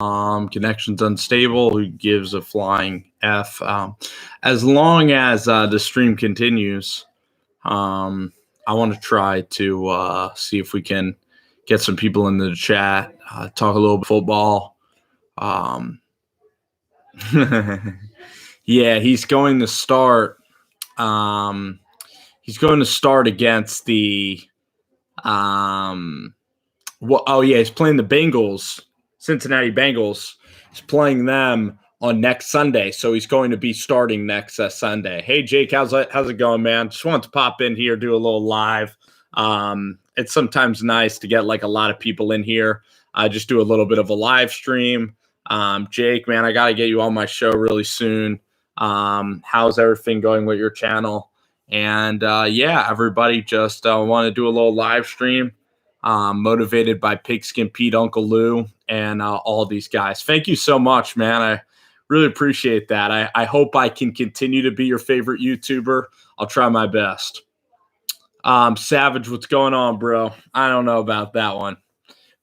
Connection's unstable. Who gives a flying F? As long as the stream continues, I want to try to see if we can get some people into the chat, talk a little bit football. Yeah, he's going to start. He's going to start against the. He's playing the Bengals, Cincinnati Bengals. He's playing them on next Sunday, so he's going to be starting next Sunday. Hey, Jake, how's it going, man? Just wanted to pop in here, do a little live. It's sometimes nice to get like a lot of people in here. I just do a little bit of a live stream. Jake, man, I got to get you on my show really soon. How's everything going with your channel? And everybody just want to do a little live stream. Motivated by Pigskin Pete, Uncle Lou, and all these guys. Thank you so much, man. I really appreciate that. I hope I can continue to be your favorite YouTuber. I'll try my best. Savage, what's going on, bro? I don't know about that one.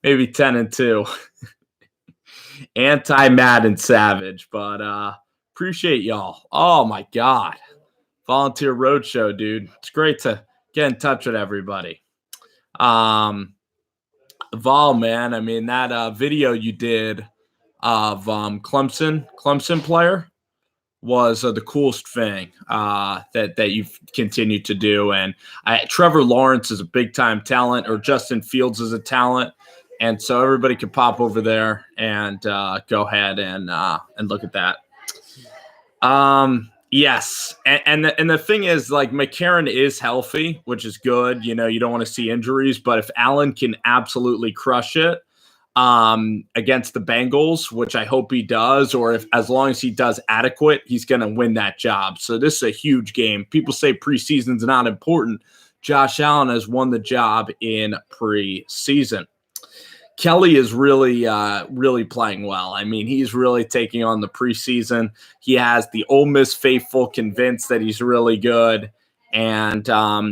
Maybe 10-2. Anti-Madden Savage, but appreciate y'all. Oh, my God. Volunteer Roadshow, dude. It's great to get in touch with everybody. Vol, man, I mean, that video you did of Clemson player was the coolest thing that you've continued to do. And Trevor Lawrence is a big-time talent, or Justin Fields is a talent. And so everybody can pop over there and go ahead and look at that. Yes. And the thing is, like, McCarron is healthy, which is good. You know, you don't want to see injuries, but if Allen can absolutely crush it against the Bengals, which I hope he does, or as long as he does adequate, he's going to win that job. So this is a huge game. People say preseason's not important. Josh Allen has won the job in preseason. Kelly is really playing well. I mean, he's really taking on the preseason. He has the Ole Miss faithful convinced that he's really good, and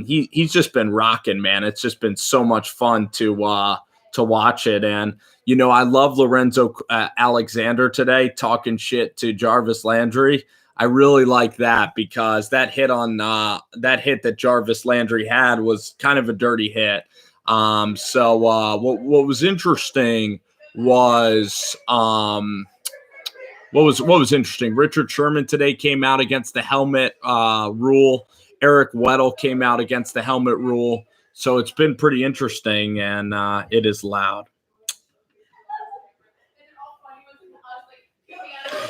he's just been rocking, man. It's just been so much fun to watch it. And you know, I love Lorenzo Alexander today talking shit to Jarvis Landry. I really like that because that hit that Jarvis Landry had was kind of a dirty hit. What was interesting was what was interesting. Richard Sherman today came out against the helmet rule. Eric Weddle came out against the helmet rule. So it's been pretty interesting, and it is loud.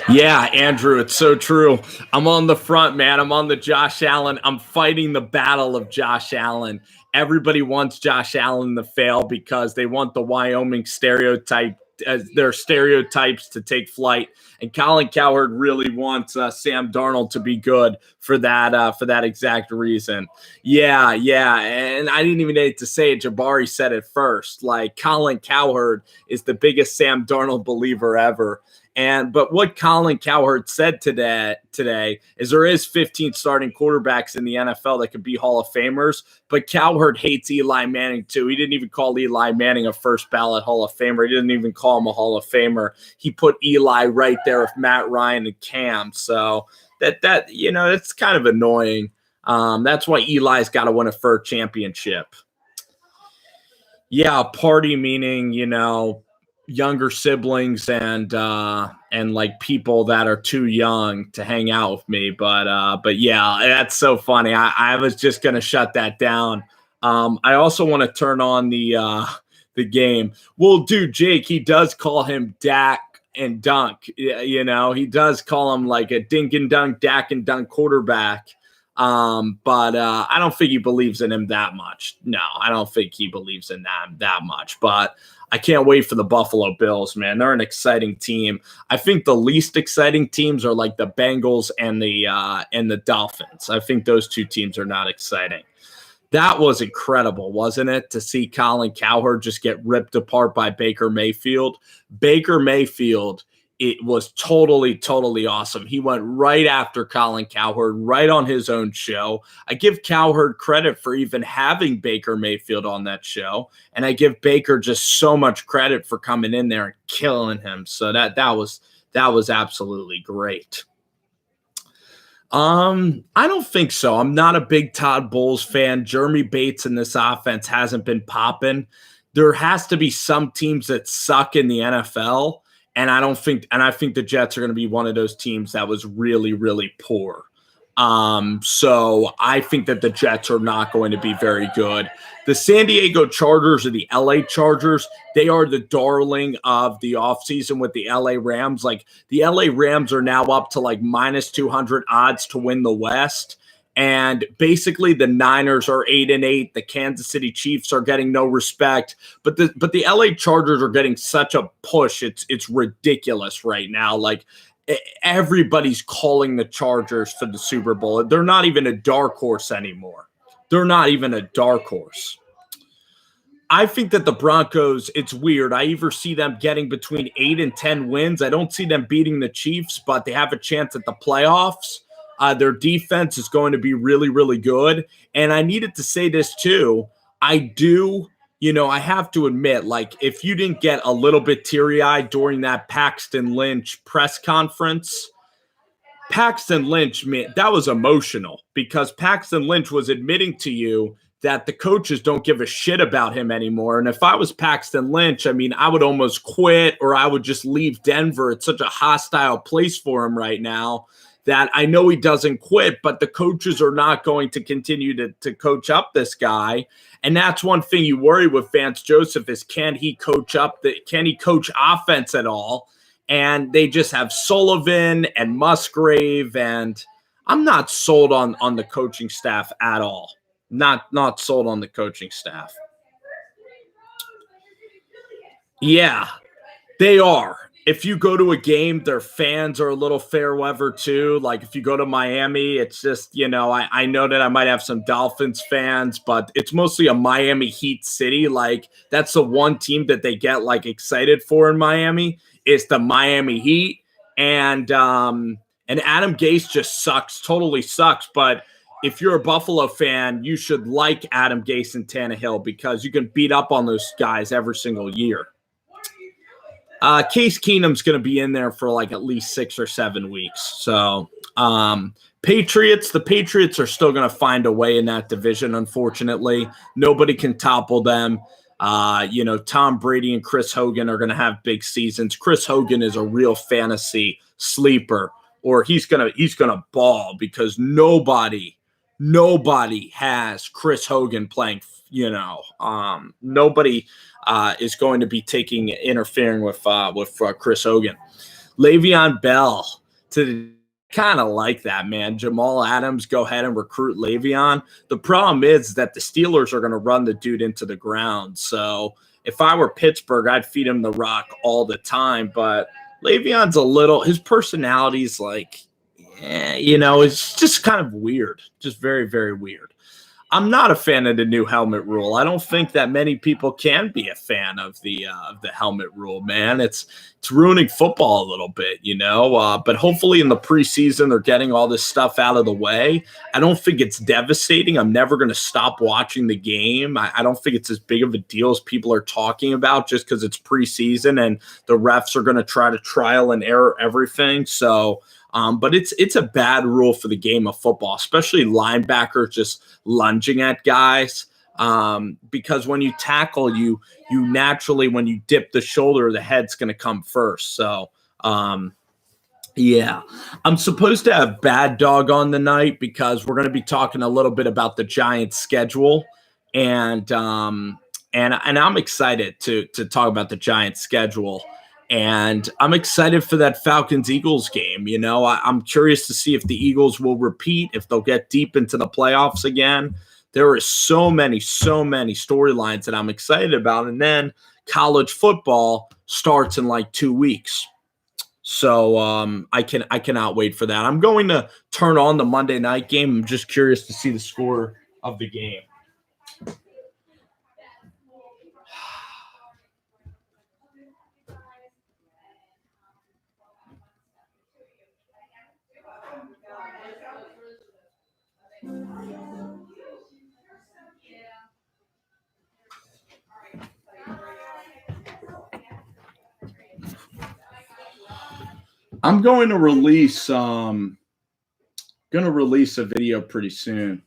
Yeah, Andrew, it's so true. I'm on the front, man. I'm on the Josh Allen. I'm fighting the battle of Josh Allen. Everybody wants Josh Allen to fail because they want the Wyoming stereotype, their stereotypes to take flight. And Colin Cowherd really wants Sam Darnold to be good for that exact reason. Yeah. And I didn't even need to say it. Jabari said it first. Like, Colin Cowherd is the biggest Sam Darnold believer ever. But what Colin Cowherd said today is there is 15 starting quarterbacks in the NFL that could be Hall of Famers, but Cowherd hates Eli Manning too. He didn't even call Eli Manning a first ballot Hall of Famer. He didn't even call him a Hall of Famer. He put Eli right there with Matt Ryan and Cam. So that you know, it's kind of annoying. That's why Eli's got to win a first championship. Yeah, party meaning, you know, younger siblings and like people that are too young to hang out with me. But yeah, that's so funny. I was just going to shut that down. I also want to turn on the game. Well, dude, Jake, he does call him Dak and Dunk. You know, he does call him like a dink and dunk, Dak and Dunk quarterback. But I don't think he believes in him that much. No, I don't think he believes in that much. But I can't wait for the Buffalo Bills, man. They're an exciting team. I think the least exciting teams are like the Bengals and the Dolphins. I think those two teams are not exciting. That was incredible, wasn't it, to see Colin Cowherd just get ripped apart by Baker Mayfield? Baker Mayfield it was totally, totally awesome. He went right after Colin Cowherd, right on his own show. I give Cowherd credit for even having Baker Mayfield on that show, and I give Baker just so much credit for coming in there and killing him. So that was absolutely great. I don't think so. I'm not a big Todd Bowles fan. Jeremy Bates in this offense hasn't been popping. There has to be some teams that suck in the NFL, and I think the Jets are going to be one of those teams that was really, really poor. So I think that the Jets are not going to be very good. The San Diego Chargers or the LA Chargers, they are the darling of the offseason with the LA Rams. Like, the LA Rams are now up to like minus 200 odds to win the West. And basically the Niners are 8-8. The Kansas City Chiefs are getting no respect, but the LA Chargers are getting such a push. It's ridiculous right now. Like, everybody's calling the Chargers for the Super Bowl. They're not even a dark horse anymore. They're not even a dark horse. I think that the Broncos, it's weird. I either see them getting between 8 and 10 wins. I don't see them beating the Chiefs, but they have a chance at the playoffs. Their defense is going to be really, really good. And I needed to say this too. I have to admit, like, if you didn't get a little bit teary-eyed during that Paxton Lynch press conference, Paxton Lynch, man, that was emotional because Paxton Lynch was admitting to you that the coaches don't give a shit about him anymore. And if I was Paxton Lynch, I mean, I would almost quit or I would just leave Denver. It's such a hostile place for him right now that I know he doesn't quit, but the coaches are not going to continue to coach up this guy. And that's one thing you worry with Vance Joseph is can he coach offense at all? And they just have Sullivan and Musgrave, and I'm not sold on the coaching staff at all. Not sold on the coaching staff. Yeah, they are. If you go to a game, their fans are a little fair weather too. Like if you go to Miami, it's just, I know that I might have some Dolphins fans, but it's mostly a Miami Heat city. Like that's the one team that they get like excited for in Miami. It's the Miami Heat. And Adam Gase just totally sucks. But if you're a Buffalo fan, you should like Adam Gase and Tannehill because you can beat up on those guys every single year. Case Keenum's going to be in there for like at least 6 or 7 weeks. So the Patriots are still going to find a way in that division, unfortunately. Nobody can topple them. Tom Brady and Chris Hogan are going to have big seasons. Chris Hogan is a real fantasy sleeper, or he's going to ball because nobody has Chris Hogan playing, nobody is going to be interfering with Chris Hogan. Le'Veon Bell, to kind of like that, man. Jamal Adams, go ahead and recruit Le'Veon. The problem is that the Steelers are going to run the dude into the ground. So if I were Pittsburgh, I'd feed him the rock all the time. But Le'Veon's his personality's like, it's just kind of weird. Just very, very weird. I'm not a fan of the new helmet rule. I don't think that many people can be a fan of the helmet rule, man. It's ruining football a little bit, But hopefully in the preseason they're getting all this stuff out of the way. I don't think it's devastating. I'm never going to stop watching the game. I don't think it's as big of a deal as people are talking about just because it's preseason and the refs are going to try to trial and error everything. So. But it's a bad rule for the game of football, especially linebackers just lunging at guys. Because when you tackle, you naturally, when you dip the shoulder, the head's going to come first. So, yeah, I'm supposed to have Bad Dog on the night because we're going to be talking a little bit about the Giants' schedule, and I'm excited to talk about the Giants' schedule. And I'm excited for that Falcons-Eagles game. I'm curious to see if the Eagles will repeat, if they'll get deep into the playoffs again. There are so many storylines that I'm excited about. And then college football starts in like 2 weeks. So I cannot wait for that. I'm going to turn on the Monday night game. I'm just curious to see the score of the game. I'm going to release a video pretty soon.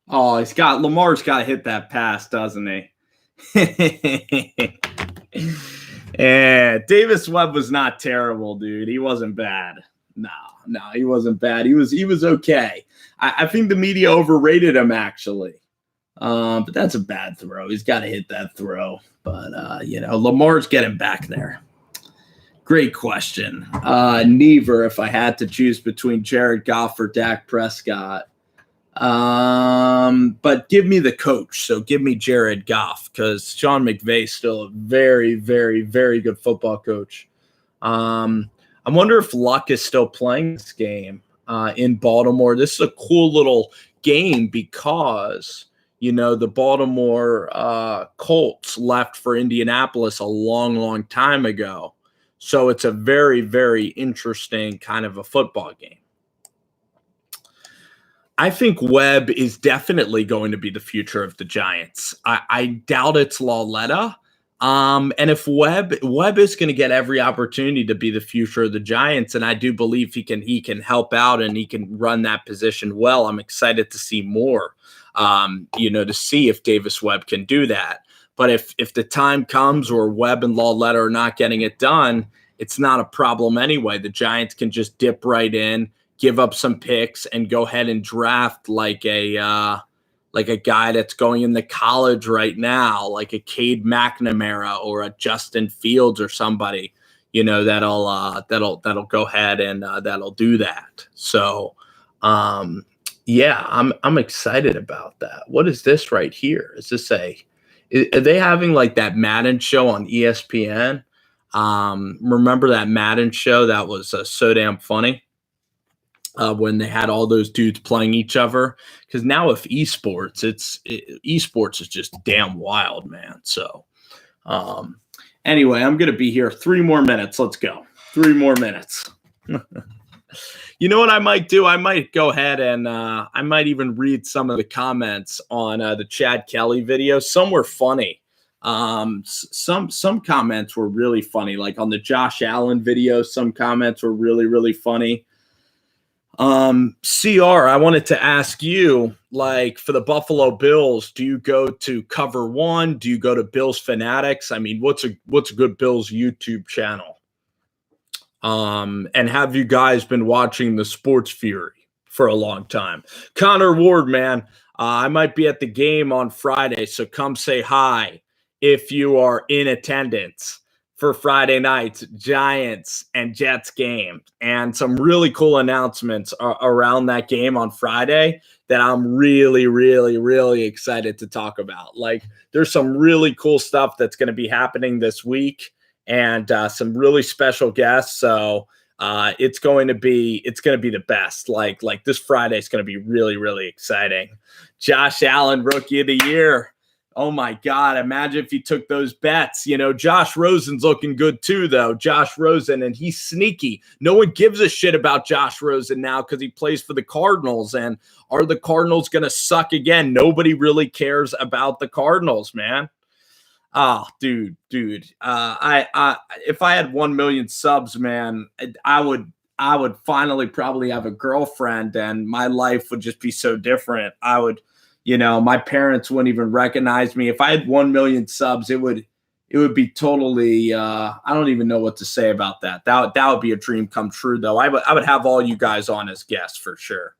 Oh, Lamar's got to hit that pass, doesn't he? Yeah, Davis Webb was not terrible, dude. He wasn't bad. No, he wasn't bad. He was okay. I think the media overrated him, actually. But that's a bad throw. He's got to hit that throw. But Lamar's getting back there. Great question. Never, if I had to choose between Jared Goff or Dak Prescott. But give me the coach. So give me Jared Goff, because Sean McVay's still a very, very, very good football coach. I wonder if Luck is still playing this game in Baltimore. This is a cool little game because, the Baltimore Colts left for Indianapolis a long, long time ago. So it's a very, very interesting kind of a football game. I think Webb is definitely going to be the future of the Giants. I doubt it's Lauletta. And if Webb is going to get every opportunity to be the future of the Giants, and I do believe he can help out and he can run that position well. I'm excited to see more, to see if Davis Webb can do that. But if the time comes where Webb and Lauletta are not getting it done, it's not a problem anyway. The Giants can just dip right in, give up some picks, and go ahead and draft like a guy that's going into college right now, like a Cade McNamara or a Justin Fields or somebody, that'll go ahead and that'll do that. So, I'm excited about that. What is this right here? Is this are they having like that Madden show on ESPN? Remember that Madden show that was so damn funny? When they had all those dudes playing each other, because now with eSports, eSports is just damn wild, man. So, anyway, I'm gonna be here 3 more minutes. Let's go, 3 more minutes. You know what I might do? I might go ahead and I might even read some of the comments on the Chad Kelly video. Some were funny. Some comments were really funny, like on the Josh Allen video. Some comments were really, really funny. CR, I wanted to ask you, like, for the Buffalo Bills, do you go to Cover One? Do you go to Bills Fanatics? I mean, what's a good Bills YouTube channel? And have you guys been watching the Sports Fury for a long time? Connor Ward, man, I might be at the game on Friday, so come say hi if you are in attendance for Friday night's Giants and Jets game, and some really cool announcements around that game on Friday that I'm really, really, really excited to talk about. Like, there's some really cool stuff that's going to be happening this week, and some really special guests. So it's going to be the best. Like this Friday is going to be really, really exciting. Josh Allen, Rookie of the Year. Oh, my God. Imagine if you took those bets. Josh Rosen's looking good, too, though. Josh Rosen, and he's sneaky. No one gives a shit about Josh Rosen now because he plays for the Cardinals. And are the Cardinals going to suck again? Nobody really cares about the Cardinals, man. Oh, dude. I if I had 1 million subs, man, I would finally probably have a girlfriend, and my life would just be so different. My parents wouldn't even recognize me. If I had 1 million subs, it would be totally, I don't even know what to say about that. That would be a dream come true, though. I would have all you guys on as guests for sure.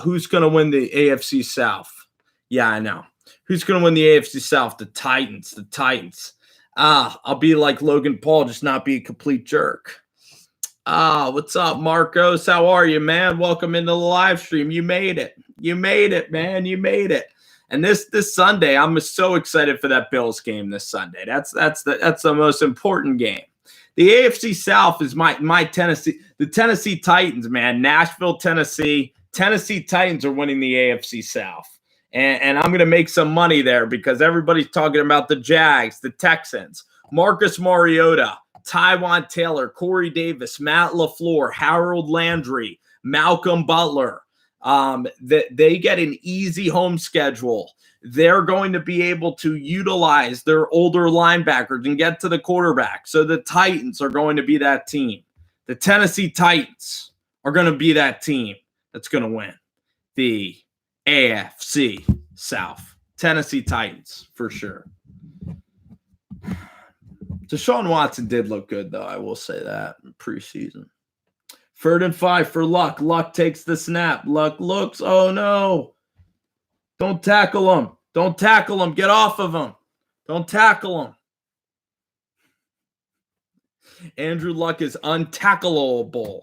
Who's going to win the AFC South? Yeah, I know. Who's going to win the AFC South? The Titans. I'll be like Logan Paul, just not be a complete jerk. What's up, Marcos? How are you, man? Welcome into the live stream. You made it. Man. You made it. And this Sunday, I'm so excited for that Bills game this Sunday. That's the most important game. The AFC South is my Tennessee, the Tennessee Titans, man. Nashville, Tennessee Titans are winning the AFC South. And I'm going to make some money there because everybody's talking about the Jags, the Texans, Marcus Mariota, Tywan Taylor, Corey Davis, Matt LaFleur, Harold Landry, Malcolm Butler, That they get an easy home schedule. They're going to be able to utilize their older linebackers and get to the quarterback. So the Titans are going to be that team. The Tennessee Titans are going to be that team that's going to win the AFC South. Tennessee Titans, for sure. Deshaun Watson did look good, though. I will say that in preseason. 3rd and 5 for Luck. Luck takes the snap. Luck looks. Oh, no. Don't tackle him. Don't tackle him. Get off of him. Don't tackle him. Andrew Luck is untackleable.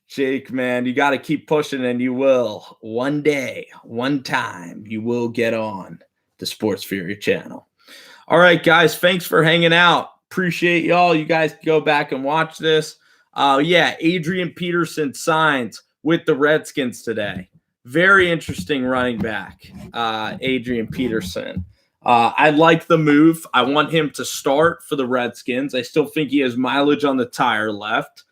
Jake, man, you got to keep pushing, and you will. One day, one time, you will get on the Sports Fury channel. All right, guys, thanks for hanging out. Appreciate y'all. You guys can go back and watch this. Yeah, Adrian Peterson signs with the Redskins today. Very interesting running back, Adrian Peterson. I like the move. I want him to start for the Redskins. I still think he has mileage on the tire left.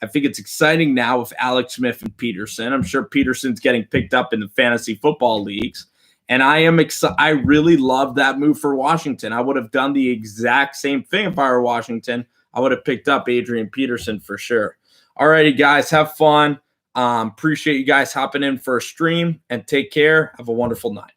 I think it's exciting now with Alex Smith and Peterson. I'm sure Peterson's getting picked up in the fantasy football leagues. And I am excited. I really love that move for Washington. I would have done the exact same thing if I were Washington. I would have picked up Adrian Peterson for sure. All righty, guys. Have fun. Appreciate you guys hopping in for a stream, and take care. Have a wonderful night.